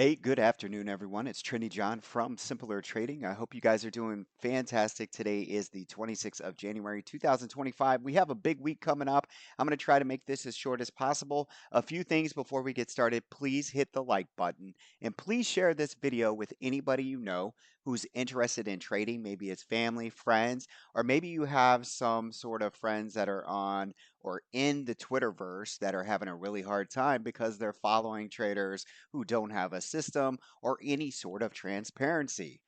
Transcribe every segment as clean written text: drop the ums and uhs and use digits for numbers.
Hey, good afternoon, everyone. It's Trendy John from Simpler Trading. I hope you guys are doing fantastic. Today is the 26th of January, 2025. We have a big week coming up. I'm going to try to make this as short as possible. A few things before we get started. Please hit the like button and please share this video with anybody you know who's interested in trading. Maybe it's family, friends, or maybe you have some sort of friends that are on or in the Twitterverse that are having a really hard time because they're following traders who don't have a system or any sort of transparency.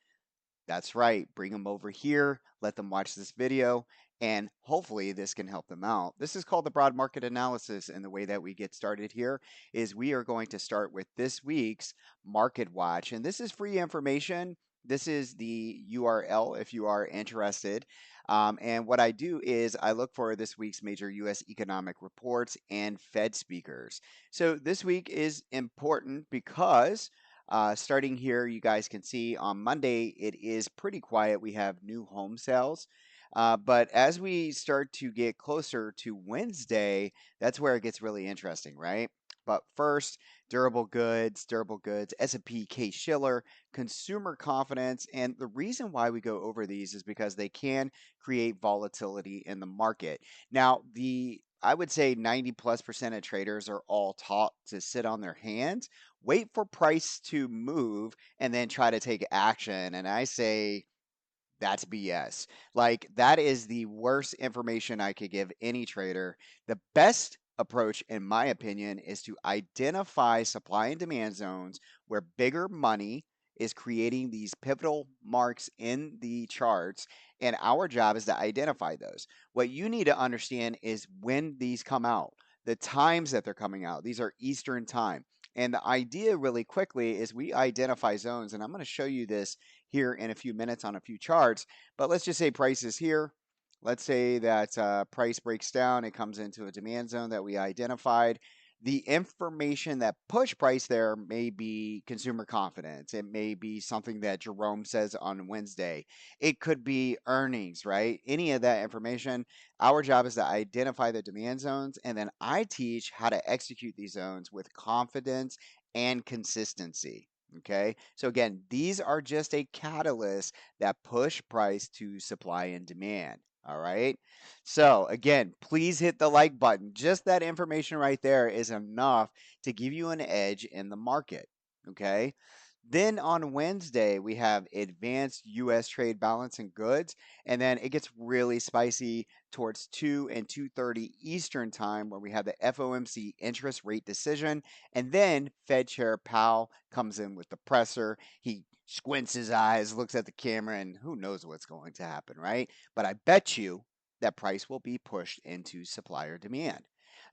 That's right, bring them over here, let them watch this video, and hopefully this can help them out. This is called the broad market analysis, and the way that we get started here is we are going to start with this week's market watch, and this is free information. This is the URL if you are interested. And what I do is I look for this week's major U.S. economic reports and Fed speakers. So this week is important because starting here, you guys can see on Monday, it is pretty quiet. We have new home sales. But as we start to get closer to Wednesday, that's where it gets really interesting, right? But first, durable goods, S&P K-Shiller, consumer confidence. And the reason why we go over these is because they can create volatility in the market. Now, I would say 90+% of traders are all taught to sit on their hands, wait for price to move, and then try to take action. And I say that's BS. Like, that is the worst information I could give any trader. The best approach, in my opinion, is to identify supply and demand zones where bigger money is creating these pivotal marks in the charts. And our job is to identify those. What you need to understand is when these come out, the times that they're coming out. These are Eastern time. And the idea, really quickly, is we identify zones. And I'm going to show you this here in a few minutes on a few charts. But let's just say price is here. Let's say that price breaks down. It comes into a demand zone that we identified. The information that push price there may be consumer confidence. It may be something that Jerome says on Wednesday. It could be earnings, right? Any of that information. Our job is to identify the demand zones, and then I teach how to execute these zones with confidence and consistency. Okay, so again, these are just a catalyst that push price to supply and demand. All right. So again, please hit the like button. Just that information right there is enough to give you an edge in the market. Okay. Then on Wednesday, we have advanced U.S. trade balance and goods. And then it gets really spicy towards 2 and 2:30 Eastern time, where we have the FOMC interest rate decision. And then Fed Chair Powell comes in with the presser. He squints his eyes, looks at the camera, and who knows what's going to happen, right? But I bet you that price will be pushed into supplier demand.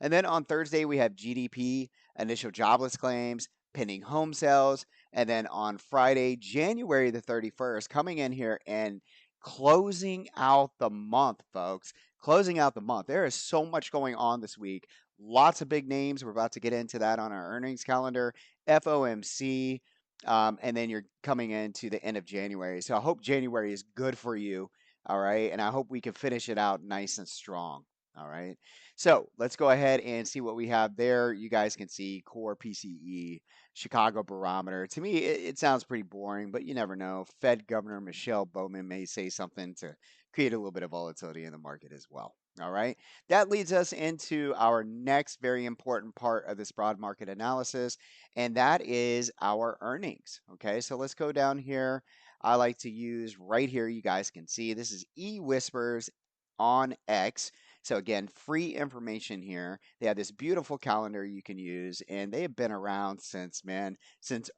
And then on Thursday, we have GDP, initial jobless claims, pending home sales. And then on Friday, January the 31st, coming in here and closing out the month, folks. Closing out the month. There is so much going on this week. Lots of big names. We're about to get into that on our earnings calendar. FOMC. And then you're coming into the end of January. So I hope January is good for you. All right. And I hope we can finish it out nice and strong. All right. So let's go ahead and see what we have there. You guys can see core PCE, Chicago barometer. To me, it sounds pretty boring, but you never know. Fed Governor Michelle Bowman may say something to create a little bit of volatility in the market as well. All right. That leads us into our next very important part of this broad market analysis, and that is our earnings. Okay. So let's go down here. I like to use right here. You guys can see this is eWhispers on X. So again, free information here. They have this beautiful calendar you can use, and they have been around since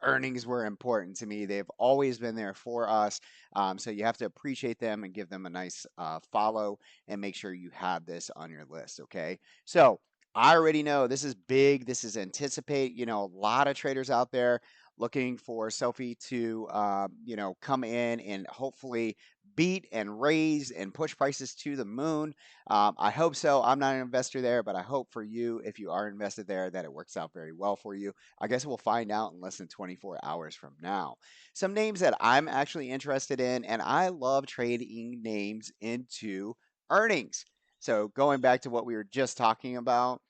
earnings were important to me. They've always been there for us. So you have to appreciate them and give them a nice follow, and make sure you have this on your list. Okay. So I already know this is big. This is anticipate. A lot of traders out there looking for Sophie to, come in and hopefully beat and raise and push prices to the moon. I hope so. I'm not an investor there, but I hope for you, if you are invested there, that it works out very well for you. I guess we'll find out in less than 24 hours from now. Some names that I'm actually interested in, and I love trading names into earnings. So going back to what we were just talking about,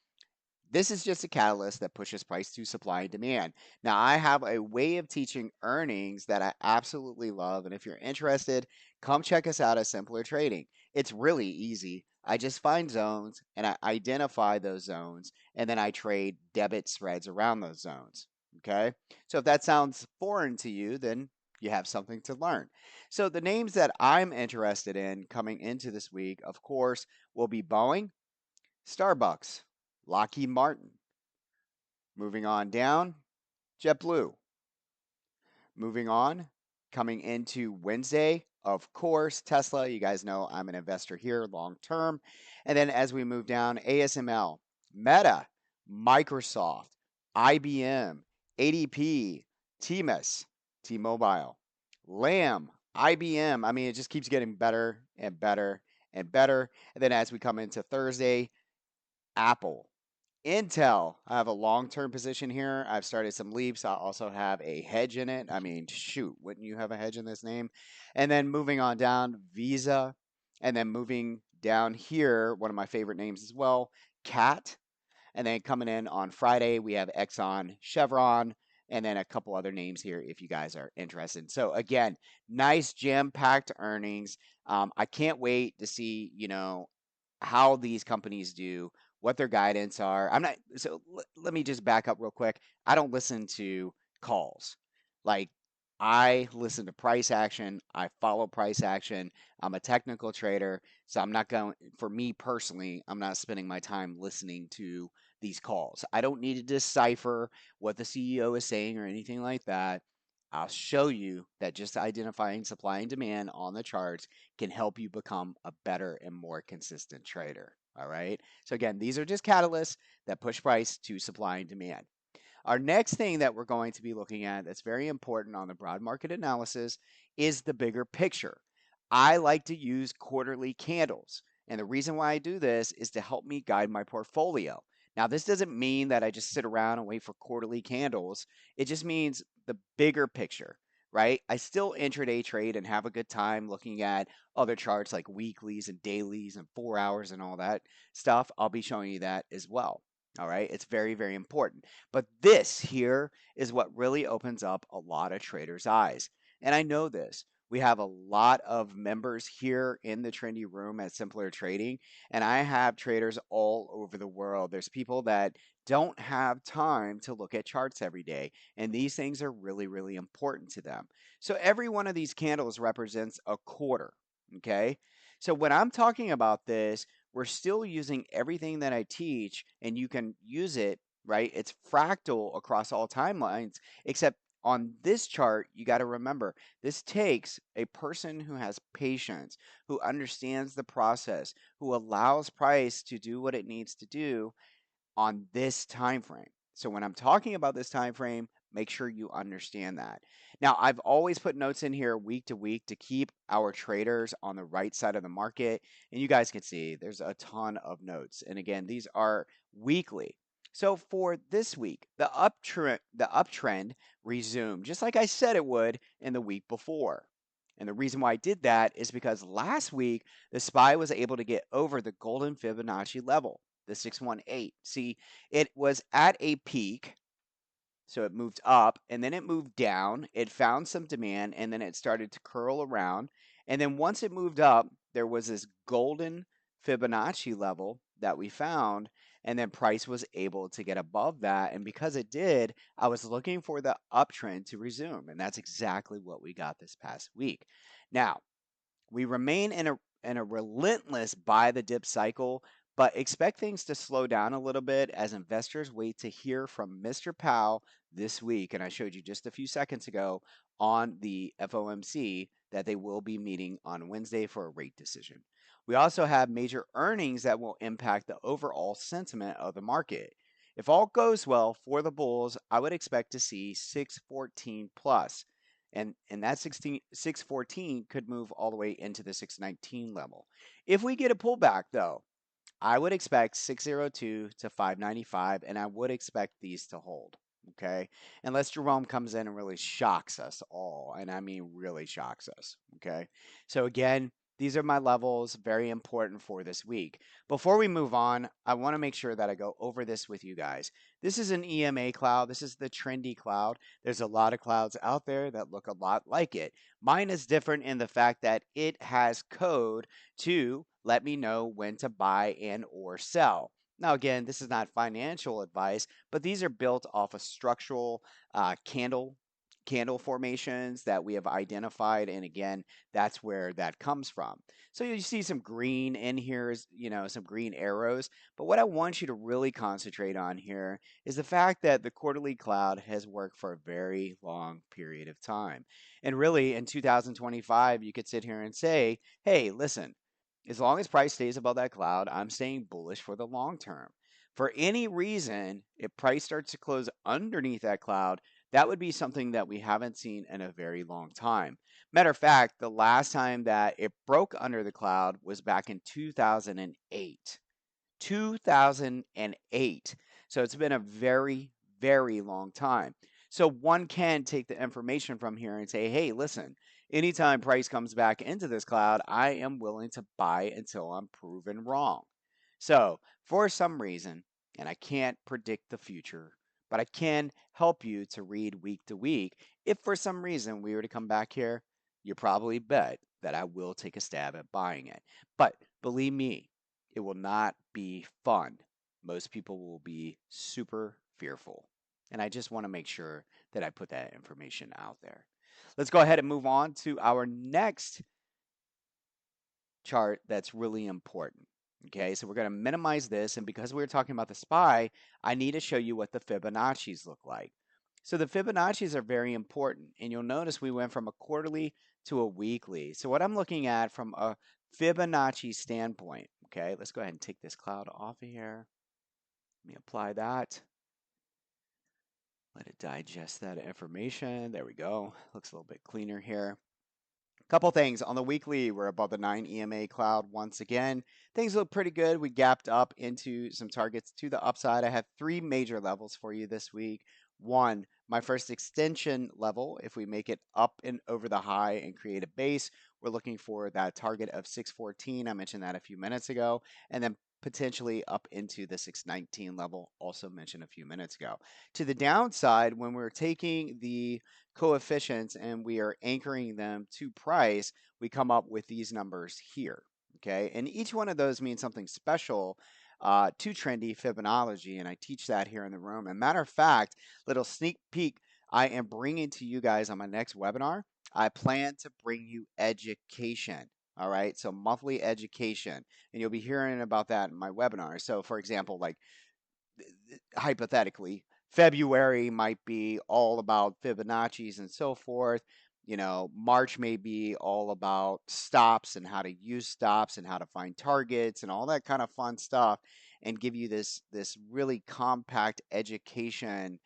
This is just a catalyst that pushes price to supply and demand. Now, I have a way of teaching earnings that I absolutely love. And if you're interested, come check us out at Simpler Trading. It's really easy. I just find zones and I identify those zones, and then I trade debit spreads around those zones. Okay. So if that sounds foreign to you, then you have something to learn. So the names that I'm interested in coming into this week, of course, will be Boeing, Starbucks, Lockheed Martin. Moving on down, JetBlue. Moving on, coming into Wednesday, of course, Tesla. You guys know I'm an investor here long term. And then as we move down, ASML, Meta, Microsoft, IBM, ADP, TMS, T Mobile, Lamb, IBM. I mean, it just keeps getting better and better and better. And then as we come into Thursday, Apple, Intel, I have a long term position here. I've started some leaps. I also have a hedge in it. I mean, shoot, wouldn't you have a hedge in this name? And then moving on down, Visa. And then moving down here, one of my favorite names as well, CAT. And then coming in on Friday, we have Exxon, Chevron, and then a couple other names here if you guys are interested. So again, nice jam-packed earnings. I can't wait to see, how these companies do, what their guidance are. I'm not, so let me just back up real quick. I don't listen to calls. Like, I listen to price action, I follow price action. I'm a technical trader, so I'm not going, for me personally, I'm not spending my time listening to these calls. I don't need to decipher what the CEO is saying or anything like that. I'll show you that just identifying supply and demand on the charts can help you become a better and more consistent trader. All right. So, again, these are just catalysts that push price to supply and demand. Our next thing that we're going to be looking at that's very important on the broad market analysis is the bigger picture. I like to use quarterly candles. And the reason why I do this is to help me guide my portfolio. Now, this doesn't mean that I just sit around and wait for quarterly candles. It just means the bigger picture, right? I still intraday trade and have a good time looking at other charts like weeklies and dailies and 4 hours and all that stuff. I'll be showing you that as well. All right. It's very, very important. But this here is what really opens up a lot of traders' eyes. And I know this. We have a lot of members here in the trendy room at Simpler Trading, and I have traders all over the world. There's people that don't have time to look at charts every day, and these things are really, really important to them. So every one of these candles represents a quarter. Okay. So when I'm talking about this, we're still using everything that I teach, and you can use it, right? It's fractal across all timelines, except on this chart, you got to remember this takes a person who has patience, who understands the process, who allows price to do what it needs to do on this time frame. So when I'm talking about this time frame, make sure you understand that. Now, I've always put notes in here week to week to keep our traders on the right side of the market. And you guys can see there's a ton of notes. And again, these are weekly. So for this week, the uptrend resumed, just like I said it would in the week before. And the reason why I did that is because last week the SPY was able to get over the golden Fibonacci level, the 618. See, it was at a peak, so it moved up and then it moved down. It found some demand and then it started to curl around. And then once it moved up, there was this golden Fibonacci level that we found. And then price was able to get above that. And because it did, I was looking for the uptrend to resume. And that's exactly what we got this past week. Now, we remain in a relentless buy the dip cycle, but expect things to slow down a little bit as investors wait to hear from Mr. Powell this week. And I showed you just a few seconds ago on the FOMC that they will be meeting on Wednesday for a rate decision. We also have major earnings that will impact the overall sentiment of the market. If all goes well for the bulls, I would expect to see 614 plus. And that 614 could move all the way into the 619 level. If we get a pullback, though, I would expect 602 to 595, and I would expect these to hold. Okay. Unless Jerome comes in and really shocks us all. And I mean, really shocks us. Okay. So, again, These are my levels, very important for this week. Before we move on, I want to make sure that I go over this with you guys. This is an EMA cloud. This is the trendy cloud. There's a lot of clouds out there that look a lot like it. Mine is different in the fact that it has code to let me know when to buy and or sell. Now, again, this is not financial advice, but these are built off of structural candle formations that we have identified, and again, that's where that comes from. So you see some green in here, some green arrows. But what I want you to really concentrate on here is the fact that the quarterly cloud has worked for a very long period of time. And really, in 2025, you could sit here and say, hey, listen, as long as price stays above that cloud, I'm staying bullish for the long term. For any reason, if price starts to close underneath that cloud, that would be something that we haven't seen in a very long time. Matter of fact, the last time that it broke under the cloud was back in 2008. 2008. So it's been a very, very long time. So one can take the information from here and say, hey, listen, anytime price comes back into this cloud, I am willing to buy until I'm proven wrong. So for some reason, and I can't predict the future, but I can help you to read week to week. If for some reason we were to come back here, you probably bet that I will take a stab at buying it. But believe me, it will not be fun. Most people will be super fearful. And I just want to make sure that I put that information out there. Let's go ahead and move on to our next chart that's really important. Okay, so we're going to minimize this. And because we're talking about the SPY, I need to show you what the Fibonacci's look like. So the Fibonacci's are very important. And you'll notice we went from a quarterly to a weekly. So what I'm looking at from a Fibonacci standpoint, okay, let's go ahead and take this cloud off of here. Let me apply that. Let it digest that information. There we go. Looks a little bit cleaner here. Couple things on the weekly, we're above the 9 EMA cloud once again. Things look pretty good. We gapped up into some targets to the upside. I have three major levels for you this week. One, my first extension level, if we make it up and over the high and create a base, we're looking for that target of 614. I mentioned that a few minutes ago. And then potentially up into the 619 level, also mentioned a few minutes ago. To the downside, when we're taking the coefficients and we are anchoring them to price, we come up with these numbers here. Okay, and each one of those means something special to Trendy Fibonacci, and I teach that here in the room. And matter of fact, little sneak peek, I am bringing to you guys on my next webinar. I plan to bring you education. All right, so monthly education, and you'll be hearing about that in my webinar. So, for example, like hypothetically, February might be all about Fibonacci's and so forth. March may be all about stops and how to use stops and how to find targets and all that kind of fun stuff, and give you this really compact education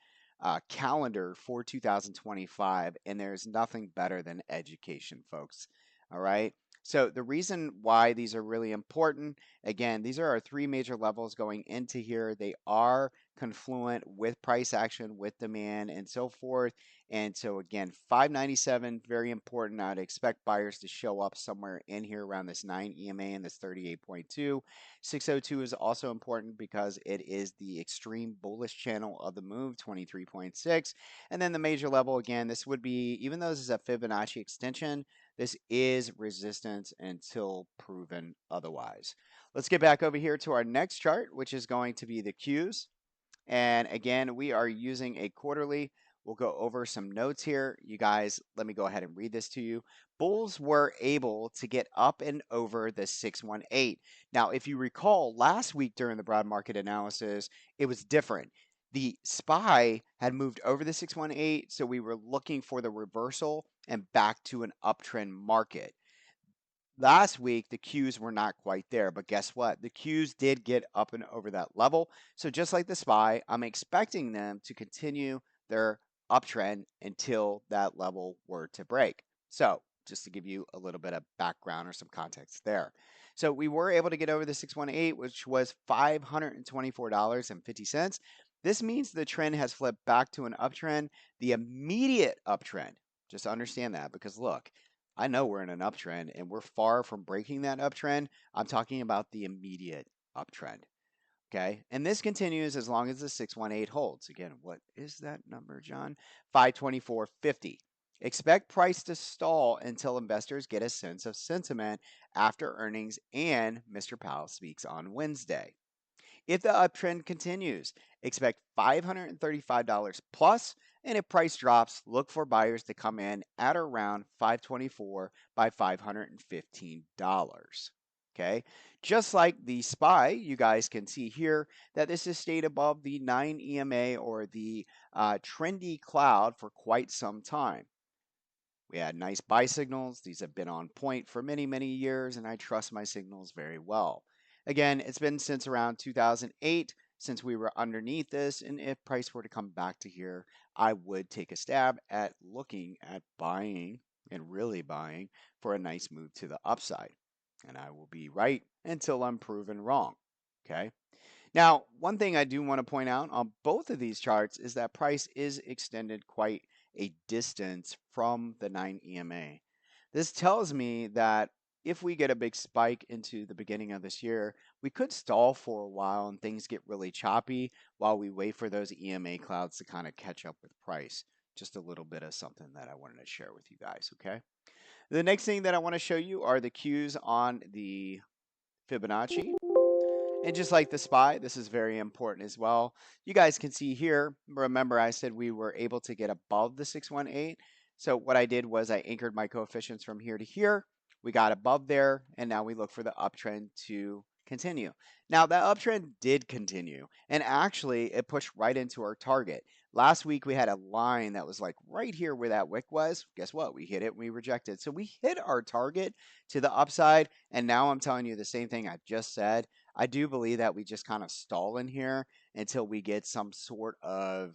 calendar for 2025. And there's nothing better than education, folks. All right. So the reason why these are really important, again, these are our three major levels going into here. They are confluent with price action, with demand, and so forth. And so again, 597, very important. I'd expect buyers to show up somewhere in here around this 9 EMA and this 38.2. 602 is also important because it is the extreme bullish channel of the move, 23.6. And then the major level, again, this would be, even though this is a Fibonacci extension, this is resistance until proven otherwise. Let's get back over here to our next chart, which is going to be the Qs. And again, we are using a quarterly. We'll go over some notes here. You guys, let me go ahead and read this to you. Bulls were able to get up and over the 618. Now, if you recall, last week during the broad market analysis, it was different. The SPY had moved over the 618, so we were looking for the reversal and back to an uptrend market. Last week, the Qs were not quite there, but guess what? The Qs did get up and over that level. So just like the SPY, I'm expecting them to continue their uptrend until that level were to break. So just to give you a little bit of background or some context there. So we were able to get over the 618, which was $524.50. This means the trend has flipped back to an uptrend, the immediate uptrend. Just understand that, because look, I know we're in an uptrend and we're far from breaking that uptrend. I'm talking about the immediate uptrend. Okay. And this continues as long as the 618 holds. Again, what is that number, John? 524.50. Expect price to stall until investors get a sense of sentiment after earnings and Mr. Powell speaks on Wednesday. If the uptrend continues, expect $535 plus, and if price drops, look for buyers to come in at around 524 by $515. Okay, just like the SPY, you guys can see here that this has stayed above the 9 EMA or the trendy cloud for quite some time. We had nice buy signals. These have been on point for many, many years, and I trust my signals very well. Again, it's been since around 2008 since we were underneath this, and if price were to come back to here, I would take a stab at looking at buying and really buying for a nice move to the upside. And I will be right until I'm proven wrong. Okay. Now, one thing I do want to point out on both of these charts is that price is extended quite a distance from the 9 EMA. This tells me that if we get a big spike into the beginning of this year, we could stall for a while and things get really choppy while we wait for those EMA clouds to kind of catch up with price. Just a little bit of something that I wanted to share with you guys, okay? The next thing that I want to show you are the cues on the Fibonacci. And just like the SPY, this is very important as well. You guys can see here, remember I said we were able to get above the 618. So what I did was I anchored my coefficients from here to here. We got above there, and now we look for the uptrend to continue. Now that uptrend did continue, and actually it pushed right into our target. Last week we had a line that was like right here where that wick was. Guess what? We hit it, we rejected. So we hit our target to the upside, and now I'm telling you the same thing I just said. I do believe that we just kind of stall in here until we get some sort of,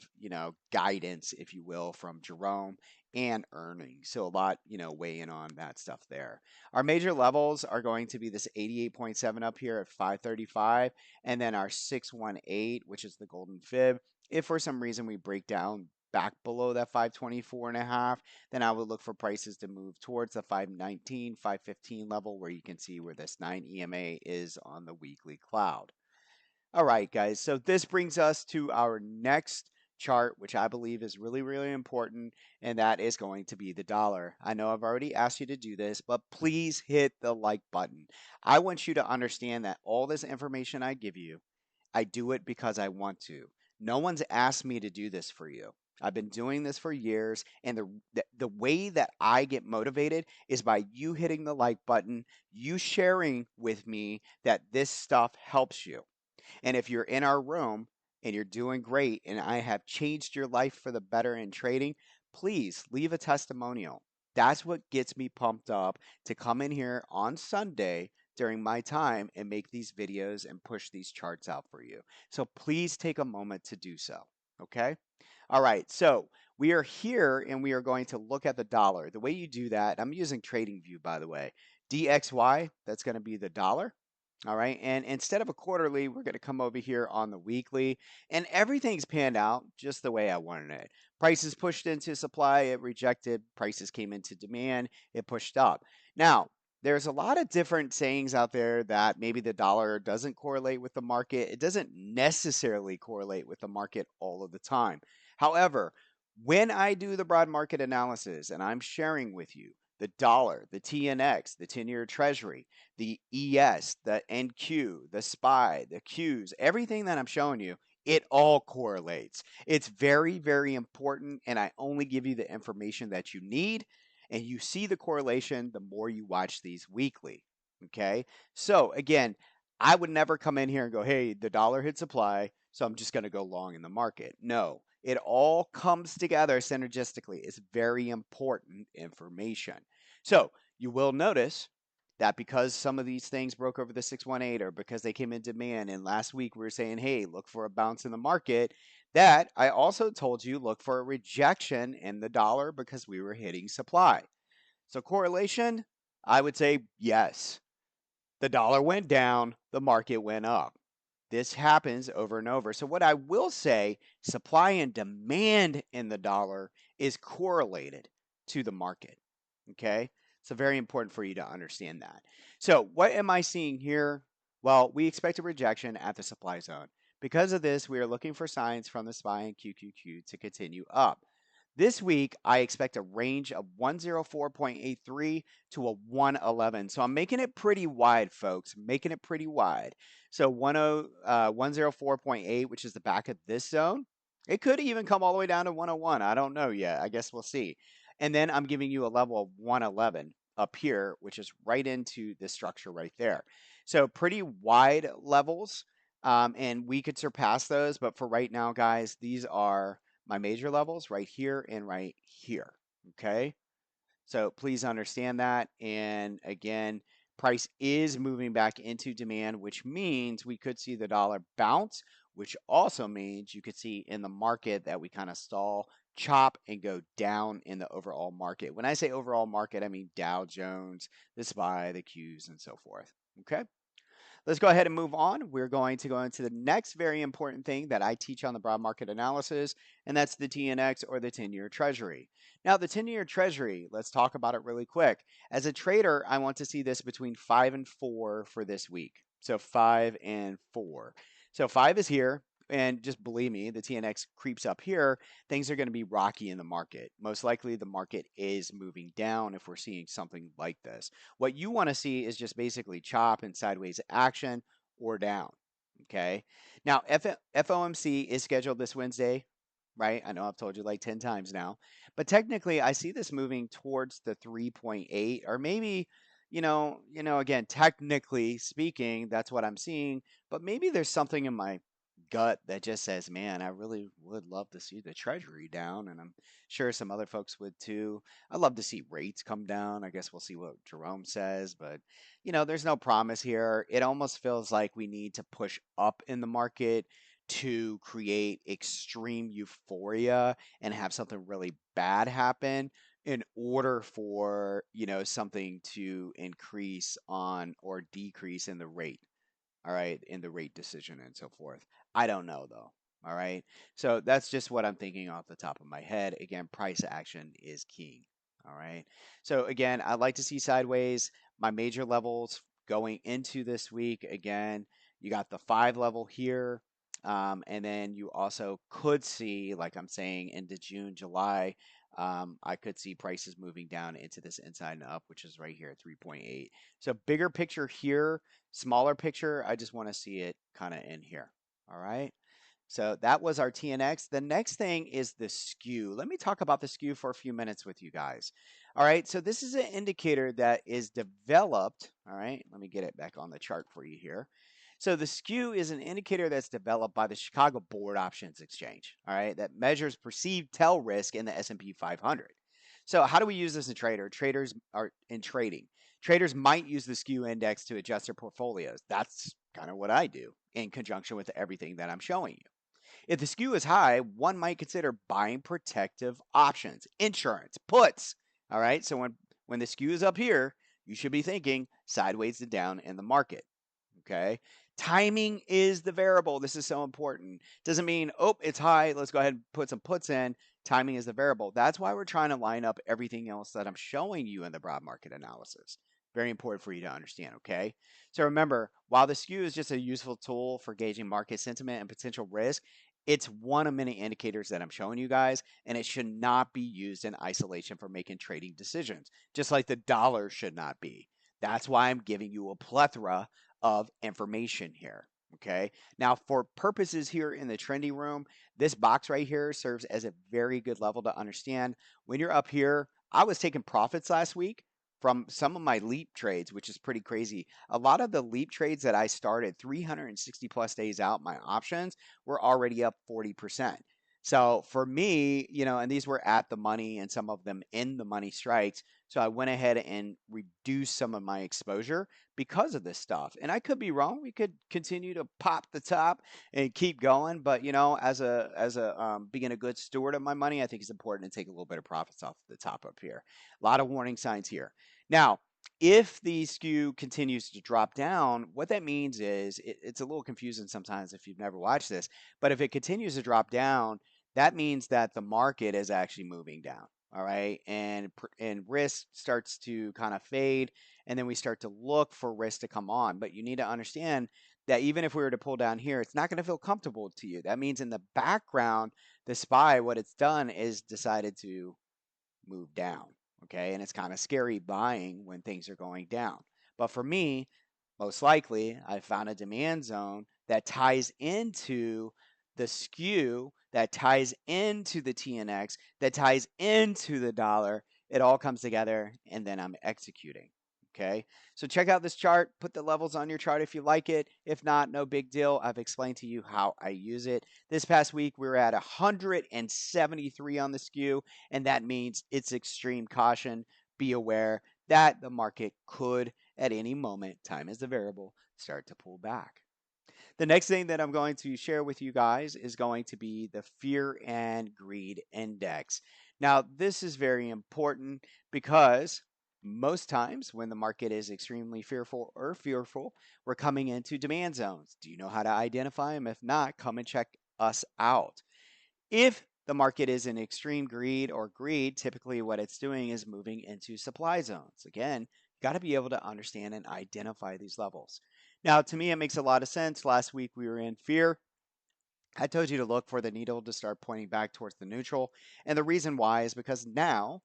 guidance, if you will, from Jerome and earnings. So a lot, weighing on that stuff there. Our major levels are going to be this 88.7 up here at 535, and then our 618, which is the golden fib. If for some reason we break down back below that 524 and a half, then I would look for prices to move towards the 519, 515 level where you can see where this 9 EMA is on the weekly cloud. All right, guys, so this brings us to our next chart, which I believe is really, really important, and that is going to be the dollar. I know I've already asked you to do this, but please hit the like button. I want you to understand that all this information I give you, I do it because I want to. No one's asked me to do this for you. I've been doing this for years, and the way that I get motivated is by you hitting the like button, you sharing with me that this stuff helps you. And if you're in our room and you're doing great and I have changed your life for the better in trading, please leave a testimonial. That's what gets me pumped up to come in here on Sunday during my time and make these videos and push these charts out for you. So please take a moment to do so. Okay? All right. So we are here and we are going to look at the dollar. The way you do that, I'm using TradingView, by the way. DXY, that's going to be the dollar. All right. And instead of a quarterly, we're going to come over here on the weekly, and everything's panned out just the way I wanted it. Prices pushed into supply, it rejected. Prices came into demand, it pushed up. Now, there's a lot of different sayings out there that maybe the dollar doesn't correlate with the market. It doesn't necessarily correlate with the market all of the time. However, when I do the broad market analysis and I'm sharing with you the dollar, the TNX, the 10-year Treasury, the ES, the NQ, the SPY, the Qs, everything that I'm showing you, it all correlates. It's very, very important, and I only give you the information that you need, and you see the correlation the more you watch these weekly. Okay? So, again, I would never come in here and go, hey, the dollar hit supply, so I'm just going to go long in the market. No, it all comes together synergistically. It's very important information. So you will notice that because some of these things broke over the 618 or because they came in demand, and last week we were saying, hey, look for a bounce in the market, that I also told you look for a rejection in the dollar because we were hitting supply. So correlation, I would say yes. The dollar went down, the market went up. This happens over and over. So what I will say, supply and demand in the dollar is correlated to the market. Okay? So very important for you to understand that. So what am I seeing here? Well, we expect a rejection at the supply zone. Because of this, we are looking for signs from the SPY and QQQ to continue up. This week, I expect a range of 104.83 to a 111. So I'm making it pretty wide, folks. Making it pretty wide. So 104.8, which is the back of this zone. It could even come all the way down to 101. I don't know yet. I guess we'll see. And then I'm giving you a level of 111 up here, which is right into this structure right there. So pretty wide levels, and we could surpass those. But for right now, guys, these are my major levels right here and right here. Okay. So please understand that. And again, price is moving back into demand, which means we could see the dollar bounce, which also means you could see in the market that we kind of stall, chop, and go down in the overall market. When I say overall market, I mean Dow Jones, the SPY, the Qs, and so forth. Okay. Let's go ahead and move on. We're going to go into the next very important thing that I teach on the broad market analysis, and that's the TNX or the 10-year Treasury. Now, the 10-year Treasury, let's talk about it really quick. As a trader, I want to see this between 5 and 4 for this week. So 5 and 4. So 5 is here. And just believe me, the TNX creeps up here, things are going to be rocky in the market. Most likely, the market is moving down if we're seeing something like this. What you want to see is just basically chop and sideways action or down. Okay. Now, FOMC is scheduled this Wednesday, right? I know I've told you like 10 times now, but technically, I see this moving towards the 3.8 or maybe. Again, technically speaking, that's what I'm seeing, but maybe there's something in my gut that just says, man, I really would love to see the treasury down. And I'm sure some other folks would too. I'd love to see rates come down. I guess we'll see what Jerome says, but there's no promise here. It almost feels like we need to push up in the market to create extreme euphoria and have something really bad happen in order for, something to increase on or decrease in the rate, all right, in the rate decision and so forth. I don't know though. All right. So that's just what I'm thinking off the top of my head. Again, price action is king. All right. So again, I'd like to see sideways. My major levels going into this week. Again, you got the 5 level here. And then you also could see, like I'm saying, into June, July, I could see prices moving down into this inside and up, which is right here at 3.8. So bigger picture here, smaller picture, I just want to see it kind of in here. All right. So that was our TNX. The next thing is the skew. Let me talk about the skew for a few minutes with you guys. All right. So this is an indicator that is developed. All right. Let me get it back on the chart for you here. So the skew is an indicator that's developed by the Chicago Board Options Exchange. All right. That measures perceived tail risk in the S&P 500. So how do we use this in Traders are in trading. Traders might use the skew index to adjust their portfolios. That's kind of what I do in conjunction with everything that I'm showing you. If the skew is high, one might consider buying protective options, insurance, puts. All right. So when the skew is up here, you should be thinking sideways to down in the market. Okay. Timing is the variable. This is so important. Doesn't mean, oh, it's high. Let's go ahead and put some puts in. Timing is the variable. That's why we're trying to line up everything else that I'm showing you in the broad market analysis. Very important for you to understand, okay? So remember, while the skew is just a useful tool for gauging market sentiment and potential risk, it's one of many indicators that I'm showing you guys, and it should not be used in isolation for making trading decisions, just like the dollar should not be. That's why I'm giving you a plethora of information here. Okay. Now, for purposes here in the trendy room, this box right here serves as a very good level to understand. When you're up here, I was taking profits last week from some of my leap trades, which is pretty crazy. A lot of the leap trades that I started 360 plus days out, my options were already up 40%. So for me, and these were at the money and some of them in the money strikes. So I went ahead and reduced some of my exposure because of this stuff. And I could be wrong. We could continue to pop the top and keep going. But as a being a good steward of my money, I think it's important to take a little bit of profits off the top up here. A lot of warning signs here. Now, if the skew continues to drop down, what that means is it's a little confusing sometimes if you've never watched this. But if it continues to drop down, that means that the market is actually moving down. all right, and risk starts to kind of fade, and then we start to look for risk to come on. But you need to understand that even if we were to pull down here, it's not going to feel comfortable to you. That means in the background, the SPY, what it's done is decided to move down. Okay. And it's kind of scary buying when things are going down. But for me, most likely, I found a demand zone that ties into the skew, that ties into the TNX, that ties into the dollar. It all comes together, and then I'm executing. Okay. So check out this chart. Put the levels on your chart if you like it. If not, no big deal. I've explained to you how I use it. This past week, we were at 173 on the skew, and that means it's extreme caution. Be aware that the market could, at any moment, time is the variable, start to pull back. The next thing that I'm going to share with you guys is going to be the fear and greed index. Now, this is very important because most times when the market is extremely fearful, we're coming into demand zones. Do you know how to identify them? If not, come and check us out. If the market is in extreme greed, typically what it's doing is moving into supply zones. Again, you got to be able to understand and identify these levels. Now, to me, it makes a lot of sense. Last week we were in fear. I told you to look for the needle to start pointing back towards the neutral. And the reason why is because now,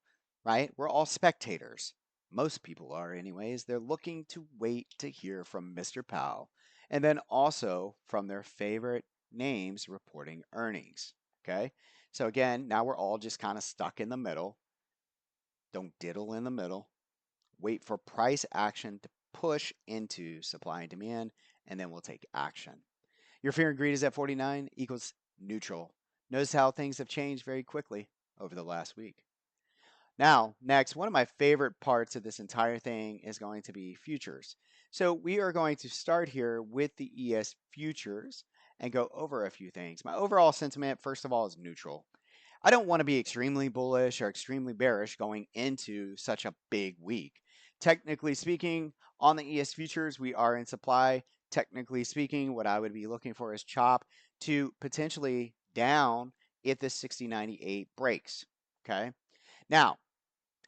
right, we're all spectators. Most people are, anyways. They're looking to wait to hear from Mr. Powell and then also from their favorite names reporting earnings. Okay. So again, now we're all just kind of stuck in the middle. Don't diddle in the middle. Wait for price action to push into supply and demand, and then we'll take action. Your fear and greed is at 49 equals neutral. Notice how things have changed very quickly over the last week. Now, next, one of my favorite parts of this entire thing is going to be futures. So we are going to start here with the ES futures and go over a few things. My overall sentiment, first of all, is neutral. I don't want to be extremely bullish or extremely bearish going into such a big week. Technically speaking, on the ES futures, we are in supply. Technically speaking, what I would be looking for is chop to potentially down if the 6098 breaks. Okay. Now,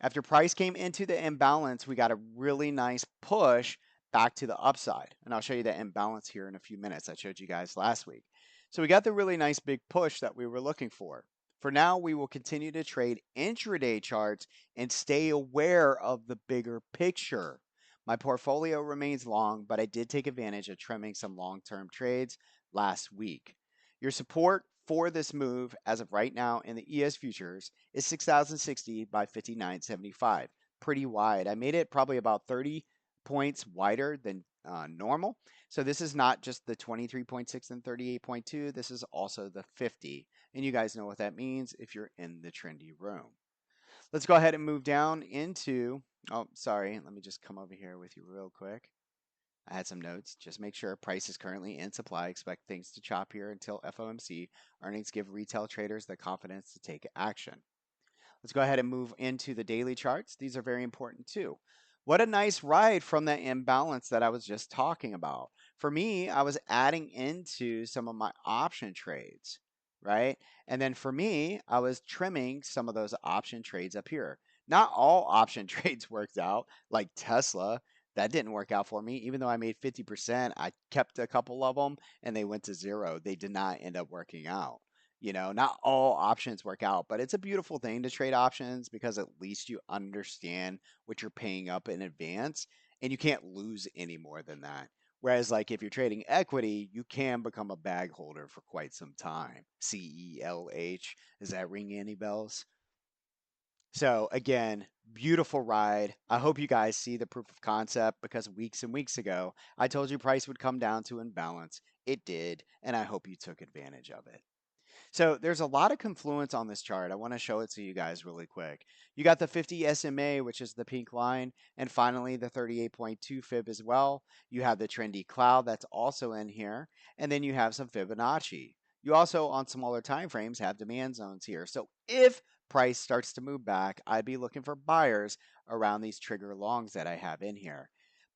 after price came into the imbalance, we got a really nice push back to the upside. And I'll show you that imbalance here in a few minutes. I showed you guys last week. So we got the really nice big push that we were looking for. For now, we will continue to trade intraday charts and stay aware of the bigger picture. My portfolio remains long, but I did take advantage of trimming some long-term trades last week. Your support for this move as of right now in the ES futures is 6,060 by 59.75. Pretty wide. I made it probably about 30 points wider than normal. So this is not just the 23.6 and 38.2. This is also the 50. And you guys know what that means if you're in the trendy room. Let's go ahead and move down into, oh, sorry. Let me just come over here with you real quick. I had some notes. Just make sure price is currently in supply. Expect things to chop here until FOMC. Earnings give retail traders the confidence to take action. Let's go ahead and move into the daily charts. These are very important too. What a nice ride from that imbalance that I was just talking about. For me, I was adding into some of my option trades, right? And then for me, I was trimming some of those option trades up here. Not all option trades worked out, like Tesla. That didn't work out for me. Even though I made 50%, I kept a couple of them and they went to zero. They did not end up working out. You know, not all options work out, but it's a beautiful thing to trade options because at least you understand what you're paying up in advance and you can't lose any more than that. Whereas, like, if you're trading equity, you can become a bag holder for quite some time. CELH. Does that ring any bells? So, again, beautiful ride. I hope you guys see the proof of concept because weeks and weeks ago, I told you price would come down to imbalance. It did, and I hope you took advantage of it. So there's a lot of confluence on this chart. I want to show it to you guys really quick. You got the 50 SMA, which is the pink line, and finally the 38.2 fib as well. You have the trendy cloud that's also in here, and then you have some Fibonacci. You also, on smaller time frames, have demand zones here. So if price starts to move back, I'd be looking for buyers around these trigger longs that I have in here.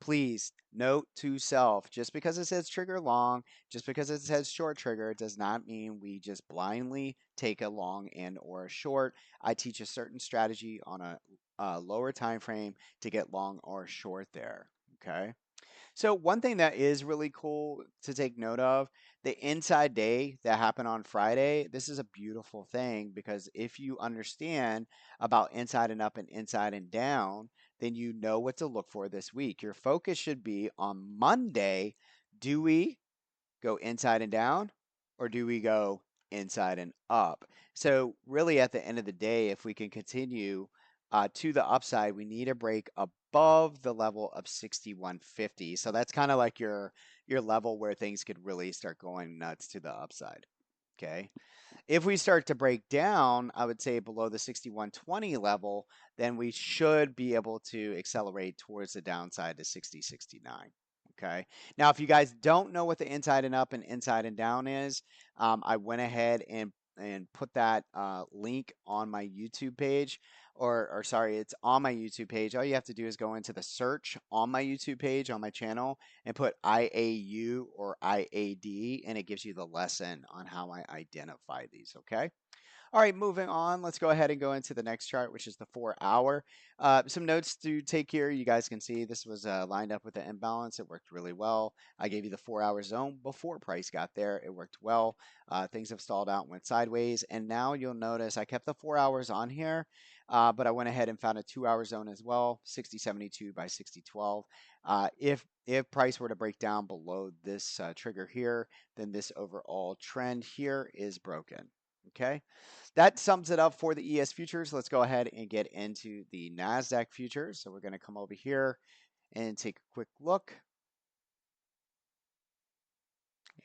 Please note to self, just because it says trigger long, just because it says short trigger, does not mean we just blindly take a long and or a short. I teach a certain strategy on a lower time frame to get long or short there. Okay. So one thing that is really cool to take note of, the inside day that happened on Friday, this is a beautiful thing because if you understand about inside and up and inside and down, then you know what to look for this week. Your focus should be on Monday. Do we go inside and down, or do we go inside and up? So, really, at the end of the day, if we can continue to the upside, we need a break above the level of 6150. So that's kind of like your level where things could really start going nuts to the upside. Okay. If we start to break down, I would say below the 6120 level, then we should be able to accelerate towards the downside to 6069. Okay. Now, if you guys don't know what the inside and up and inside and down is, I went ahead and put that link on my YouTube page, or sorry, it's on my YouTube page. All you have to do is go into the search on my YouTube page on my channel and put IAU or IAD, and it gives you the lesson on how I identify these. Okay. All right, moving on. Let's go ahead and go into the next chart, which is the 4 hour. Some notes to take here. You guys can see this was lined up with the imbalance. It worked really well. I gave you the 4 hour zone before price got there. It worked well. Things have stalled out and went sideways. And now you'll notice I kept the 4 hours on here, but I went ahead and found a 2 hour zone as well, 60.72 by 60.12. If price were to break down below this trigger here, then this overall trend here is broken. Okay, that sums it up for the ES futures. Let's go ahead and get into the NASDAQ futures. So we're going to come over here and take a quick look.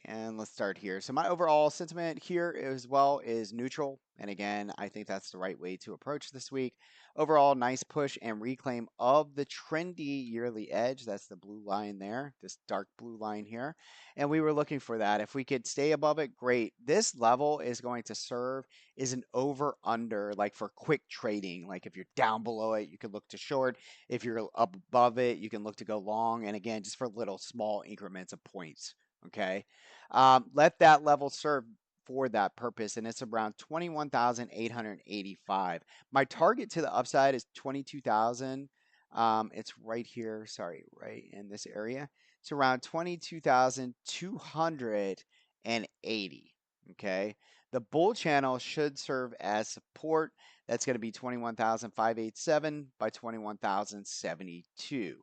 And let's start here. So my overall sentiment here as well is neutral. And again, I think that's the right way to approach this week. Overall, nice push and reclaim of the trendy yearly edge. That's the blue line there, this dark blue line here. And we were looking for that. If we could stay above it, great. This level is going to serve as an over under, like for quick trading. Like if you're down below it, you can look to short. If you're up above it, you can look to go long. And again, just for little small increments of points. Okay. Let that level serve for that purpose, and it's around 21,885. My target to the upside is 22,000. It's right here, sorry, right in this area. It's around 22,280. Okay. The bull channel should serve as support. That's going to be 21,587 by 21,072.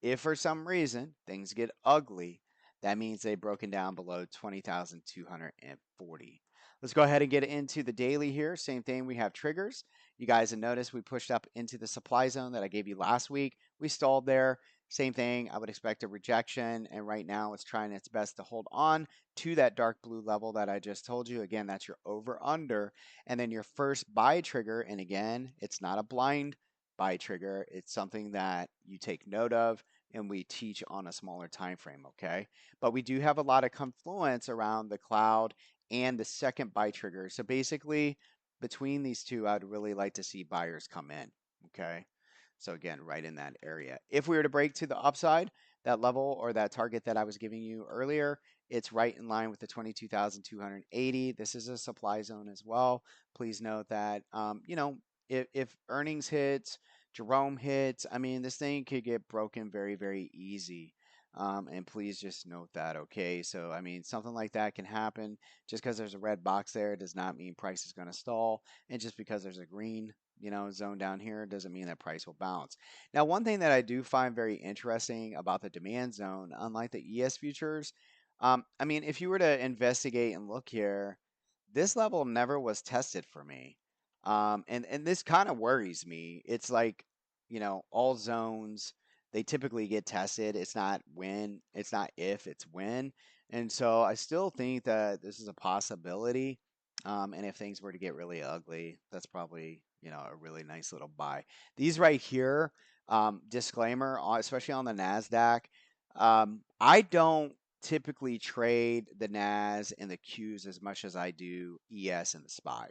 If for some reason things get ugly, that means they've broken down below 20,240. Let's go ahead and get into the daily here. Same thing, we have triggers. You guys have noticed we pushed up into the supply zone that I gave you last week. We stalled there. Same thing, I would expect a rejection, and right now it's trying its best to hold on to that dark blue level that I just told you. Again, that's your over under, and then your first buy trigger, and again, it's not a blind buy trigger. It's something that you take note of and we teach on a smaller time frame, okay? But we do have a lot of confluence around the cloud and the second buy trigger. So basically, between these two, I'd really like to see buyers come in, okay? So again, right in that area. If we were to break to the upside, that level or that target that I was giving you earlier, it's right in line with the 22,280. This is a supply zone as well. Please note that, if earnings hits, Jerome hits, I mean, this thing could get broken very, very easy. And please just note that, okay? So, I mean, something like that can happen. Just because there's a red box there does not mean price is going to stall. And just because there's a green, zone down here doesn't mean that price will bounce. Now, one thing that I do find very interesting about the demand zone, unlike the ES futures, I mean, if you were to investigate and look here, this level never was tested for me. And this kind of worries me. It's like, all zones, they typically get tested. It's not when, it's not if, it's when. And so I still think that this is a possibility. And if things were to get really ugly, that's probably, a really nice little buy. These right here, disclaimer, especially on the NASDAQ, I don't typically trade the NAS and the Qs as much as I do ES and the SPY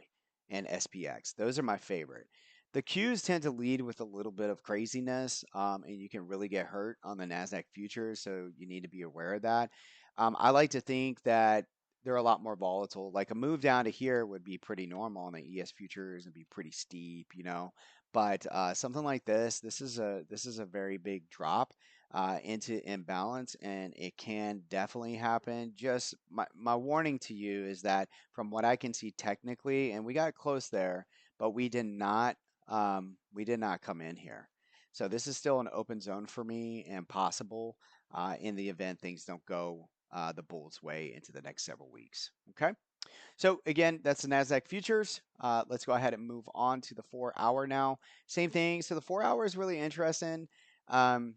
and SPX. Those are my favorite. The Qs tend to lead with a little bit of craziness, and you can really get hurt on the NASDAQ futures, so you need to be aware of that. I like to think that they're a lot more volatile. Like a move down to here would be pretty normal on the ES futures and be pretty steep, you know. But something like this is a very big drop into imbalance, and it can definitely happen. Just my warning to you is that from what I can see technically, and we got close there, but we did not come in here. So this is still an open zone for me and possible in the event things don't go the bull's way into the next several weeks. Okay. So again, that's the NASDAQ futures. Let's go ahead and move on to the 4 hour now. Same thing. So the 4 hour is really interesting. Um,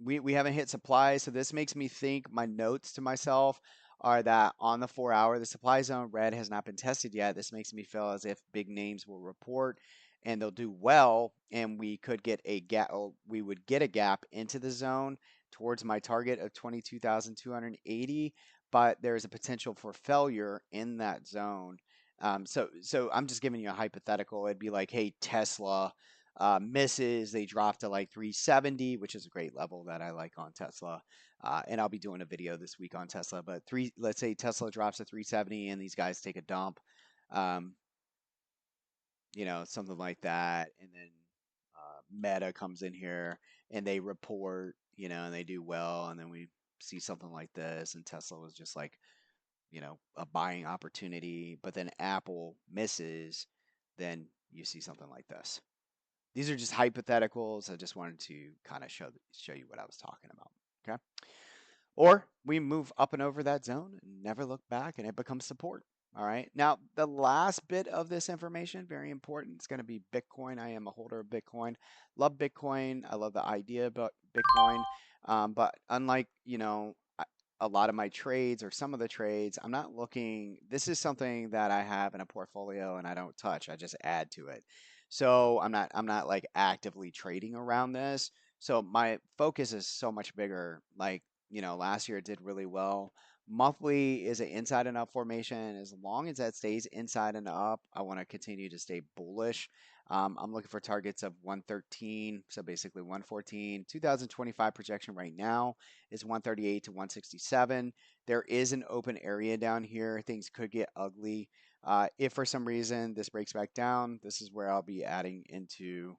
we haven't hit supply, so this makes me think my notes to myself are that on the 4 hour, the supply zone red has not been tested yet. This makes me feel as if big names will report and they'll do well, and we could get a gap. We would get a gap into the zone towards my target of 22,280, but there's a potential for failure in that zone. So I'm just giving you a hypothetical. It'd be like, hey, Tesla misses, they drop to like 370, which is a great level that I like on Tesla. And I'll be doing a video this week on Tesla. But let's say Tesla drops to 370 and these guys take a dump, um, something like that. And then Meta comes in here and they report, and they do well. And then we see something like this, and Tesla was just like, a buying opportunity. But then Apple misses, then you see something like this. These are just hypotheticals. I just wanted to kind of show you what I was talking about. Okay. Or we move up and over that zone and never look back, and it becomes support. All right. Now, the last bit of this information, very important, it's going to be Bitcoin. I am a holder of Bitcoin. Love Bitcoin. I love the idea about Bitcoin. But unlike, a lot of my trades or some of the trades, I'm not looking. This is something that I have in a portfolio and I don't touch. I just add to it. So I'm not like actively trading around this. So my focus is so much bigger. Like, last year it did really well. Monthly is an inside and up formation. As long as that stays inside and up, I want to continue to stay bullish. I'm looking for targets of 113, so basically 114. 2025 projection right now is 138 to 167. There is an open area down here. Things could get ugly. If for some reason this breaks back down, this is where I'll be adding into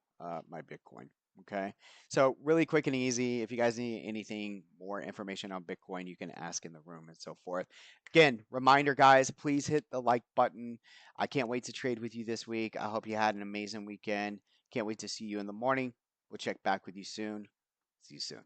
my Bitcoin. Okay. So really quick and easy. If you guys need anything more information on Bitcoin, you can ask in the room and so forth. Again, reminder, guys, please hit the like button. I can't wait to trade with you this week. I hope you had an amazing weekend. Can't wait to see you in the morning. We'll check back with you soon. See you soon.